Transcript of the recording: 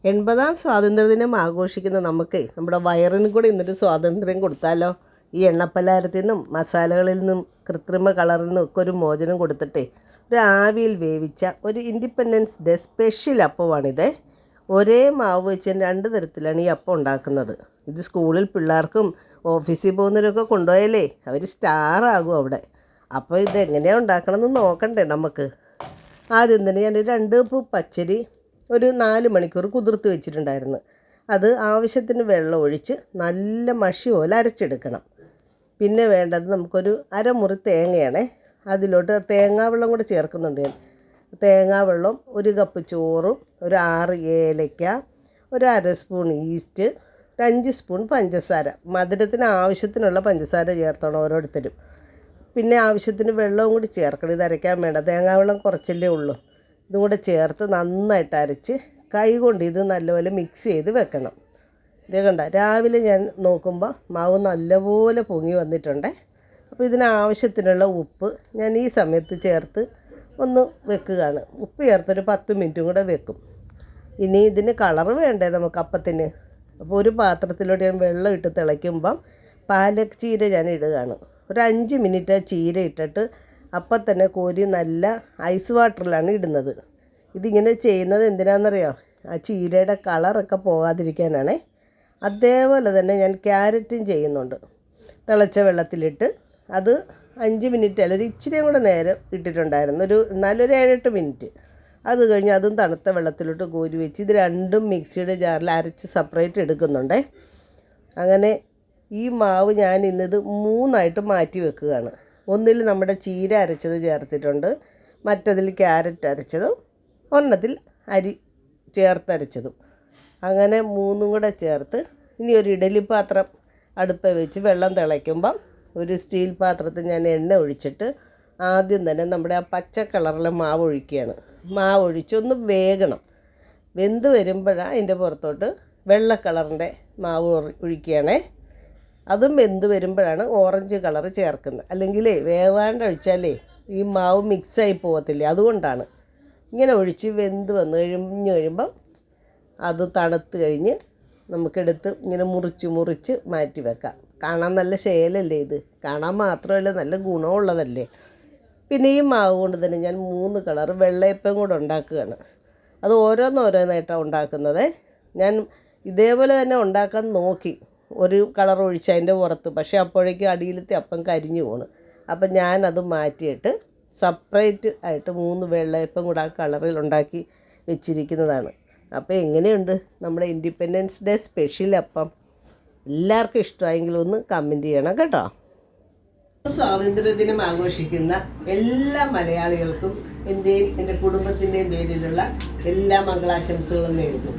80ാം സ്വാതന്ത്ര്യദിനം ആഘോഷിക്കുന്ന നമുക്ക് നമ്മുടെ വയറിനും കൂടി ഇന്നൊരു സ്വാതന്ത്ര്യം കൊടുത്താലോ? ഈ എണ്ണപ്പലഹാരത്തിൽ നിന്നും മസാലകളിൽ നിന്നും കൃത്രിമ കളറിൽ നിന്നും ഒക്കെ ഒരു മോചനം കൊടുത്തിട്ടേ ഒരു ആവിയിൽ വേവിച്ച ഒരു ഇൻഡിപെൻഡൻസ് ഡേ സ്പെഷ്യൽ അപ്പമാണിത്. ഒരേ മാവ് വെച്ച് 2 തരത്തിലാണ് ഈ അപ്പം ഉണ്ടാക്കുന്നത്. ഇത് സ്കൂളിൽ പിള്ളേർക്കും ഓഫീസിൽ പോകുന്നവരൊക്കെ കൊണ്ടുപോയാലേ അവർ സ്റ്റാറാകും അവിടെ. അപ്പോൾ ഇതെങ്ങനെയാണ് ഉണ്ടാക്കണമെന്ന് നോക്കണ്ടേ നമുക്ക്? ആദ്യം തന്നെ ഞാനൊരു 2 കപ്പ് പച്ചരി ഒരു 4 മണിക്കൂർ കുതിർത്ത് വെച്ചിട്ടുണ്ടായിരുന്നു. അത് ആവശ്യത്തിന് വെള്ളം ഒഴിച്ച് നല്ല മഷി പോലെ അരച്ചെടുക്കണം. പിന്നെ വേണ്ടത് നമുക്കൊരു അരമുറി തേങ്ങയാണ്. അതിലോട്ട് തേങ്ങാവെള്ളം കൂടെ ചേർക്കുന്നുണ്ട് ഞാൻ. തേങ്ങാവെള്ളം, 1 കപ്പ് ചോറും, ഒരു 6 ഏലയ്ക്ക, ഒരു 1/2 സ്പൂൺ ഈസ്റ്റ്, ഒരു 5 സ്പൂൺ പഞ്ചസാര. മധുരത്തിന് ആവശ്യത്തിനുള്ള പഞ്ചസാര ചേർത്തോണം ഓരോരുത്തരും. പിന്നെ ആവശ്യത്തിന് വെള്ളവും കൂടി ചേർക്കണം. ഇത് അരയ്ക്കാൻ വേണ്ട, തേങ്ങാവെള്ളം കുറച്ചല്ലേ ഉള്ളൂ. ഇതും കൂടെ ചേർത്ത് നന്നായിട്ട് അരച്ച് കൈ കൊണ്ട് ഇത് നല്ലപോലെ മിക്സ് ചെയ്ത് വെക്കണം. ഇതേ കണ്ട, രാവിലെ ഞാൻ നോക്കുമ്പോൾ മാവ് നല്ലപോലെ പൊങ്ങി വന്നിട്ടുണ്ട്. അപ്പോൾ ഇതിനാവശ്യത്തിനുള്ള ഉപ്പ് ഞാൻ ഈ സമയത്ത് ചേർത്ത് ഒന്ന് വെക്കുകയാണ്. ഉപ്പ് ചേർത്തൊരു 10 മിനിറ്റും കൂടെ വെക്കും. ഇനി ഇതിന് കളറ് വേണ്ടേ നമുക്ക് അപ്പത്തിന്? അപ്പോൾ ഒരു പാത്രത്തിലോട്ട് ഞാൻ വെള്ളം ഇട്ട് തിളയ്ക്കുമ്പം പാലക് ചീര ഞാൻ ഇടുകയാണ്. ഒരു 5 മിനിറ്റ് ചീര ഇട്ടിട്ട് അപ്പം തന്നെ കോരി നല്ല ഐസ് വാട്ടറിലാണ് ഇടുന്നത്. ഇതിങ്ങനെ ചെയ്യുന്നത് എന്തിനാണെന്നറിയോ? ആ ചീരയുടെ കളറൊക്കെ പോകാതിരിക്കാനാണ്. അതേപോലെ തന്നെ ഞാൻ ക്യാരറ്റും ചെയ്യുന്നുണ്ട്. തിളച്ച വെള്ളത്തിലിട്ട് അത് 5 മിനിറ്റ് അല്ല, ഒരു ഇച്ചിരിയും കൂടെ നേരം ഇട്ടിട്ടുണ്ടായിരുന്നു. എന്നാലൊരു 7-8 മിനിറ്റ്. അത് കഴിഞ്ഞ് അതും തണുത്ത വെള്ളത്തിലോട്ട് കോരി വെച്ച് ഇത് രണ്ടും മിക്സിയുടെ ജാറിൽ അരച്ച് സെപ്പറേറ്റ് എടുക്കുന്നുണ്ട്. അങ്ങനെ ഈ മാവ് ഞാൻ ഇന്നത് 3ആയിട്ട് മാറ്റി വെക്കുകയാണ്. ഒന്നിൽ നമ്മുടെ ചീര അരച്ചത് ചേർത്തിട്ടുണ്ട്, മറ്റതിൽ ക്യാരറ്റ് അരച്ചതും, ഒരെണ്ണത്തിൽ അരി ചേർത്തരച്ചതും. അങ്ങനെ 3ഉം കൂടെ ചേർത്ത് ഇനി ഒരു ഇഡലി പാത്രം അടുപ്പ് വെച്ച് വെള്ളം തിളയ്ക്കുമ്പം ഒരു സ്റ്റീൽ പാത്രത്തിൽ ഞാൻ എണ്ണ ഒഴിച്ചിട്ട് ആദ്യം തന്നെ നമ്മുടെ ആ പച്ച കളറിലെ മാവ് ഒഴിക്കുകയാണ്. മാവ് ഒഴിച്ചൊന്ന് വേകണം. വെന്ത് വരുമ്പോഴാണ് അതിൻ്റെ പുറത്തോട്ട് വെള്ള കളറിൻ്റെ മാവ് ഒഴിക്കുകയാണേ. അതും വെന്ത് വരുമ്പോഴാണ് ഓറഞ്ച് കളർ ചേർക്കുന്നത്. അല്ലെങ്കിൽ വേവാണ്ട് ഒഴിച്ചാലേ ഈ മാവ് മിക്സായി പോകത്തില്ലേ, അതുകൊണ്ടാണ്. ഇങ്ങനെ ഒഴിച്ച് വെന്ത് വന്ന് കഴിയുമ്പം അത് തണുത്ത് കഴിഞ്ഞ് നമുക്കെടുത്ത് ഇങ്ങനെ മുറിച്ച് മാറ്റി വെക്കാം. കാണാൻ നല്ല ശേലല്ലേ ഇത്? കാണാൻ മാത്രമല്ല നല്ല ഗുണമുള്ളതല്ലേ. പിന്നെ ഈ മാവ് കൊണ്ട് തന്നെ ഞാൻ 3 കളർ വെള്ളയപ്പം കൂടെ ഉണ്ടാക്കുകയാണ്. അത് ഓരോന്നായിട്ടാണ് ഉണ്ടാക്കുന്നത്. ഞാൻ ഇതേപോലെ തന്നെ ഉണ്ടാക്കാൻ നോക്കി, ഒരു കളർ ഒഴിച്ച് അതിൻ്റെ പുറത്ത്. പക്ഷേ അപ്പോഴേക്കും അടിയിലത്തെ അപ്പം കരിഞ്ഞു പോണ്. അപ്പം ഞാനത് മാറ്റിയിട്ട് സെപ്പറേറ്റ് ആയിട്ട് 3 വെള്ളയപ്പം കൂടെ ആ കളറിൽ ഉണ്ടാക്കി വെച്ചിരിക്കുന്നതാണ്. അപ്പോൾ എങ്ങനെയുണ്ട് നമ്മുടെ ഇൻഡിപെൻഡൻസ് ഡേ സ്പെഷ്യൽ അപ്പം? എല്ലാവർക്കും ഇഷ്ടമായെങ്കിൽ ഒന്ന് കമൻറ്റ് ചെയ്യണം കേട്ടോ. സ്വാതന്ത്ര്യദിനം ആഘോഷിക്കുന്ന എല്ലാ മലയാളികൾക്കും എൻ്റെയും എൻ്റെ കുടുംബത്തിൻ്റെയും പേരിലുള്ള എല്ലാ മംഗളാശംസകളും നേരുന്നു.